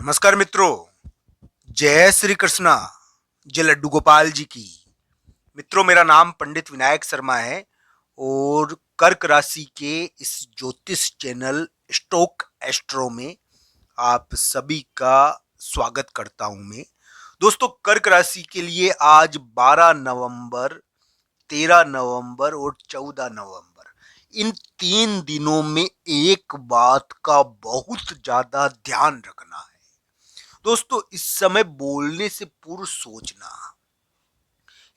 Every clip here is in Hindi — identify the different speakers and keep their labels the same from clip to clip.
Speaker 1: नमस्कार मित्रों। जय श्री कृष्णा। जय लड्डू गोपाल जी की। मित्रों, मेरा नाम पंडित विनायक शर्मा है और कर्क राशि के इस ज्योतिष चैनल स्टोक एस्ट्रो में आप सभी का स्वागत करता हूं मैं। दोस्तों, कर्क राशि के लिए आज 12 नवंबर, 13 नवंबर और 14 नवंबर, इन 3 दिनों में एक बात का बहुत ज्यादा ध्यान रखना है। दोस्तों, इस समय बोलने से पूर्व सोचना।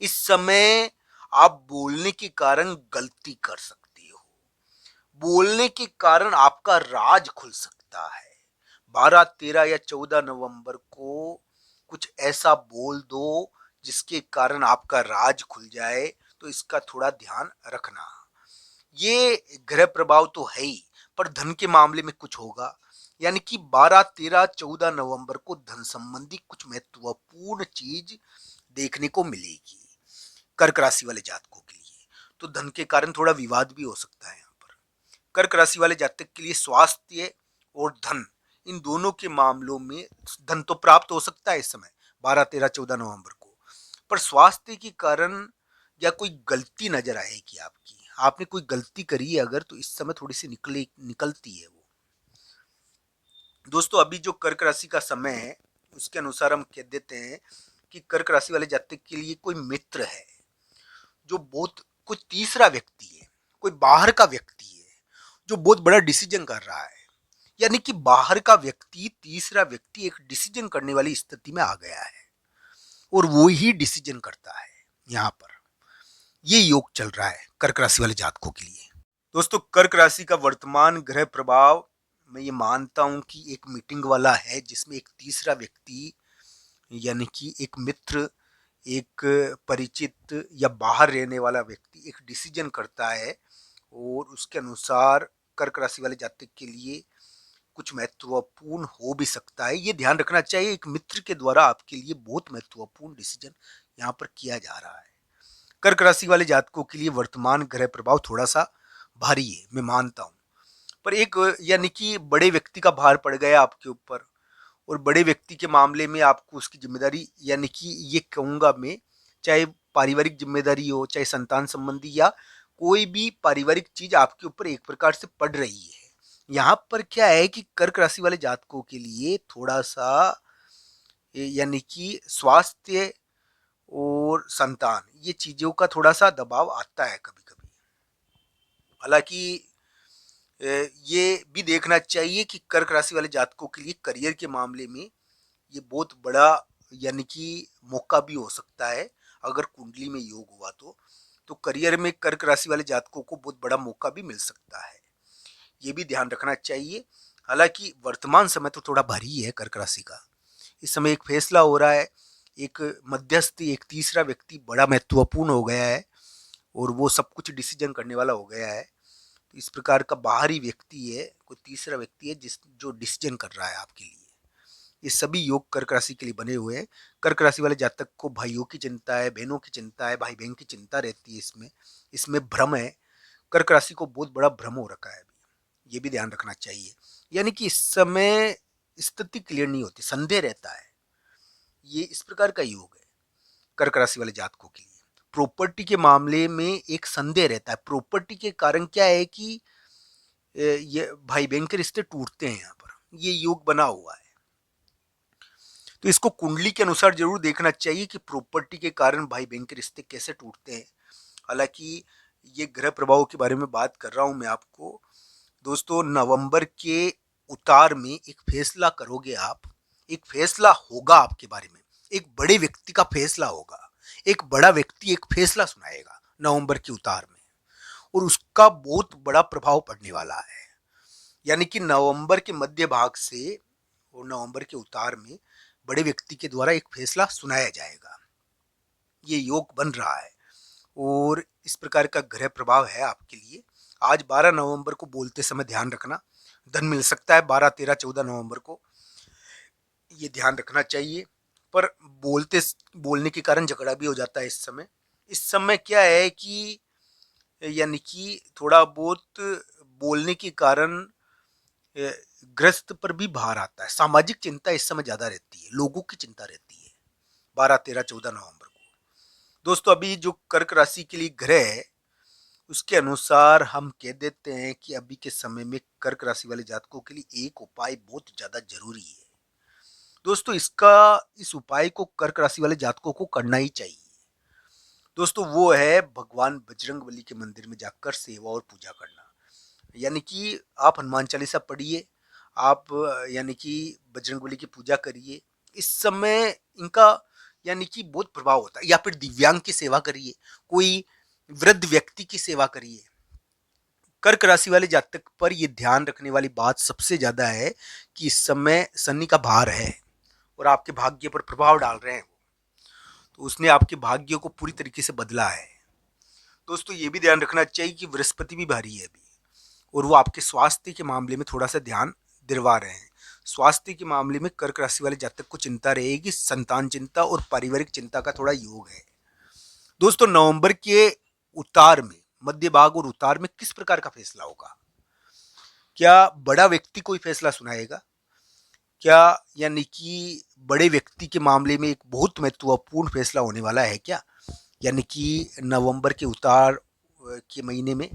Speaker 1: इस समय आप बोलने के कारण गलती कर सकते हो। बोलने के कारण आपका राज खुल सकता है। 12, 13 या 14 नवंबर को कुछ ऐसा बोल दो जिसके कारण आपका राज खुल जाए, तो इसका थोड़ा ध्यान रखना। ये ग्रह प्रभाव तो है ही, पर धन के मामले में कुछ होगा। यानी कि 12, 13, 14 नवंबर को धन संबंधी कुछ महत्वपूर्ण चीज देखने को मिलेगी कर्क राशि वाले जातकों के लिए। तो धन के कारण थोड़ा विवाद भी हो सकता है यहाँ पर। कर्क राशि वाले जातक के लिए स्वास्थ्य और धन, इन दोनों के मामलों में धन तो प्राप्त हो सकता है इस समय 12, 13, 14 नवंबर को, पर स्वास्थ्य के कारण या कोई गलती नजर आएगी आपकी। आपने कोई गलती करी है अगर, तो इस समय थोड़ी सी निकलती है वो। दोस्तों, अभी जो कर्क राशि का समय है उसके अनुसार हम कह देते हैं कि कर्क राशि वाले जातक के लिए कोई मित्र है जो बहुत, कोई तीसरा व्यक्ति है, कोई बाहर का व्यक्ति है जो बहुत बड़ा डिसीजन कर रहा है। यानी कि बाहर का व्यक्ति, तीसरा व्यक्ति एक डिसीजन करने वाली स्थिति में आ गया है और वो ही डिसीजन करता है। यहाँ पर ये योग चल रहा है कर्क राशि वाले जातकों के लिए। दोस्तों, कर्क राशि का वर्तमान ग्रह प्रभाव, मैं ये मानता हूं कि एक मीटिंग वाला है जिसमें एक तीसरा व्यक्ति यानी कि एक मित्र, एक परिचित या बाहर रहने वाला व्यक्ति एक डिसीजन करता है और उसके अनुसार कर्क राशि वाले जातक के लिए कुछ महत्वपूर्ण हो भी सकता है। ये ध्यान रखना चाहिए, एक मित्र के द्वारा आपके लिए बहुत महत्वपूर्ण डिसीजन यहाँ पर किया जा रहा है। कर्क राशि वाले जातकों के लिए वर्तमान ग्रह प्रभाव थोड़ा सा भारी है, मैं मानता हूँ, पर एक यानी कि बड़े व्यक्ति का भार पड़ गया आपके ऊपर और बड़े व्यक्ति के मामले में आपको उसकी जिम्मेदारी, यानी कि ये कहूंगा मैं, चाहे पारिवारिक जिम्मेदारी हो, चाहे संतान संबंधी या कोई भी पारिवारिक चीज आपके ऊपर एक प्रकार से पड़ रही है। यहाँ पर क्या है कि कर्क राशि वाले जातकों के लिए थोड़ा सा यानी कि स्वास्थ्य और संतान, ये चीजों का थोड़ा सा दबाव आता है कभी कभी। हालांकि ये भी देखना चाहिए कि कर्क राशि वाले जातकों के लिए करियर के मामले में ये बहुत बड़ा यानी कि मौका भी हो सकता है। अगर कुंडली में योग हुआ तो करियर में कर्क राशि वाले जातकों को बहुत बड़ा मौका भी मिल सकता है। ये भी ध्यान रखना चाहिए। हालांकि वर्तमान समय तो थोड़ा भारी है कर्क राशि का। इस समय एक फैसला हो रहा है, एक मध्यस्थी, एक तीसरा व्यक्ति बड़ा महत्वपूर्ण हो गया है और वो सब कुछ डिसीजन करने वाला हो गया है। तो इस प्रकार का बाहरी व्यक्ति है, कोई तीसरा व्यक्ति है जो डिसीजन कर रहा है आपके लिए। ये सभी योग कर्क राशि के लिए बने हुए हैं। कर्क राशि वाले जातक को भाइयों की चिंता है, बहनों की चिंता है, भाई बहन की चिंता रहती है। इसमें इसमें भ्रम है। कर्क राशि को बहुत बड़ा भ्रम हो रखा है अभी, ये भी ध्यान रखना चाहिए। यानी कि इस समय स्थिति क्लियर नहीं होती, संदेह रहता है। ये इस प्रकार का योग है कर्क राशि वाले जातकों के लिए। प्रॉपर्टी के मामले में एक संदेह रहता है। प्रॉपर्टी के कारण क्या है कि ये भाई बहन के रिश्ते टूटते हैं। यहाँ पर ये योग बना हुआ है, तो इसको कुंडली के अनुसार जरूर देखना चाहिए कि प्रॉपर्टी के कारण भाई बहन के रिश्ते कैसे टूटते हैं। हालांकि ये ग्रह प्रभावों के बारे में बात कर रहा हूं मैं आपको। दोस्तों, नवंबर के उतार में एक फैसला करोगे आप, एक फैसला होगा आपके बारे में, एक बड़े व्यक्ति का फैसला होगा। एक बड़ा व्यक्ति एक फैसला सुनाएगा नवंबर के उतार में और उसका बहुत बड़ा प्रभाव पड़ने वाला है। यानी कि नवंबर के मध्य भाग से और नवंबर के उतार में बड़े व्यक्ति के द्वारा एक फैसला सुनाया जाएगा। ये योग बन रहा है और इस प्रकार का ग्रह प्रभाव है आपके लिए। आज 12 नवंबर को बोलते समय ध्यान रखना, धन मिल सकता है 12, 13, 14 नवंबर को, ये ध्यान रखना चाहिए। पर बोलने के कारण झगड़ा भी हो जाता है इस समय। इस समय क्या है कि यानी कि थोड़ा बहुत बोलने के कारण ग्रस्त पर भी भार आता है। सामाजिक चिंता इस समय ज्यादा रहती है, लोगों की चिंता रहती है 12, 13, 14 नवंबर को। दोस्तों अभी जो कर्क राशि के लिए ग्रह है उसके अनुसार हम कह देते हैं कि अभी के समय में कर्क राशि वाले जातकों के लिए एक उपाय बहुत ज्यादा जरूरी है। दोस्तों इस उपाय को कर्क राशि वाले जातकों को करना ही चाहिए। दोस्तों वो है भगवान बजरंगबली के मंदिर में जाकर सेवा और पूजा करना। यानी कि आप हनुमान चालीसा पढ़िए, आप यानी कि बजरंगबली की पूजा करिए। इस समय इनका यानी कि बहुत प्रभाव होता है। या फिर दिव्यांग की सेवा करिए, कोई वृद्ध व्यक्ति की सेवा करिए। कर्क राशि वाले जातक पर यह ध्यान रखने वाली बात सबसे ज्यादा है कि इस समय शनि का भार है और आपके भाग्य पर प्रभाव डाल रहे हैं। तो उसने आपके भाग्य को पूरी तरीके से बदला है। दोस्तों ये भी ध्यान रखना चाहिए कि बृहस्पति भी भारी है अभी, और वो आपके स्वास्थ्य के मामले में थोड़ा सा ध्यान दिलवा रहे हैं। स्वास्थ्य के मामले में कर्क राशि वाले जातक को चिंता रहेगी, संतान चिंता और पारिवारिक चिंता का थोड़ा योग है। दोस्तों नवंबर के उतार में, मध्य भाग और उतार में किस प्रकार का फैसला होगा? क्या बड़ा व्यक्ति कोई फैसला सुनाएगा? क्या यानी कि बड़े व्यक्ति के मामले में एक बहुत महत्वपूर्ण फैसला होने वाला है क्या, यानी कि नवंबर के उतार के महीने में?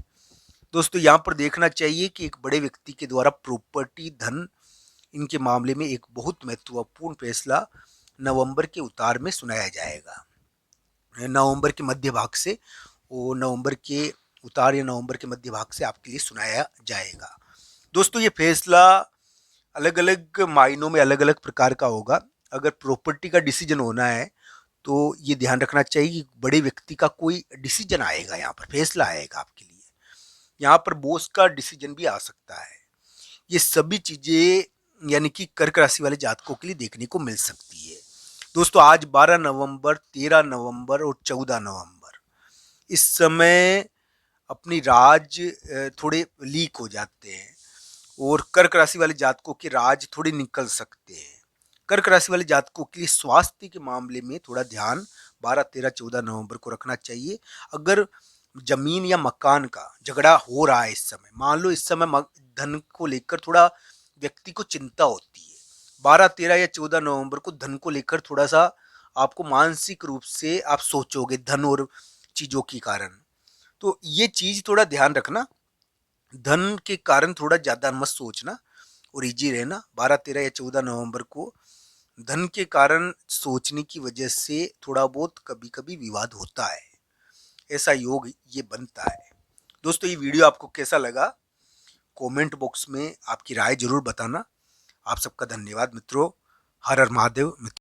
Speaker 1: दोस्तों यहाँ पर देखना चाहिए कि एक बड़े व्यक्ति के द्वारा प्रॉपर्टी, धन, इनके मामले में एक बहुत महत्वपूर्ण फैसला नवंबर के उतार में सुनाया जाएगा। नवंबर के मध्य भाग से, वो नवंबर के उतार या नवंबर के मध्य भाग से आपके लिए सुनाया जाएगा। दोस्तों ये फैसला अलग अलग मायनों में अलग अलग प्रकार का होगा। अगर प्रॉपर्टी का डिसीजन होना है तो ये ध्यान रखना चाहिए कि बड़े व्यक्ति का कोई डिसीजन आएगा, यहाँ पर फैसला आएगा आपके लिए। यहाँ पर बॉस का डिसीजन भी आ सकता है। ये सभी चीजें यानी कि कर्क राशि वाले जातकों के लिए देखने को मिल सकती है। दोस्तों आज 12 नवंबर, 13 नवंबर और 14 नवंबर, इस समय अपनी राज थोड़े लीक हो जाते हैं और कर्क राशि वाले जातकों के राज थोड़े निकल सकते हैं। कर्क राशि वाले जातकों के लिए स्वास्थ्य के मामले में थोड़ा ध्यान 12, 13, 14 नवंबर को रखना चाहिए। अगर जमीन या मकान का झगड़ा हो रहा है इस समय, मान लो इस समय धन को लेकर थोड़ा व्यक्ति को चिंता होती है, 12, 13 या 14 नवंबर को धन को लेकर थोड़ा सा आपको मानसिक रूप से आप सोचोगे धन और चीजों के कारण। तो ये चीज थोड़ा ध्यान रखना, धन के कारण थोड़ा ज्यादा मत सोचना और इजी रहना। 12, 13 या 14 नवंबर को धन के कारण सोचने की वजह से थोड़ा बहुत कभी कभी विवाद होता है, ऐसा योग ये बनता है। दोस्तों ये वीडियो आपको कैसा लगा कमेंट बॉक्स में आपकी राय जरूर बताना। आप सबका धन्यवाद मित्रों। हर हर महादेव मित्रों।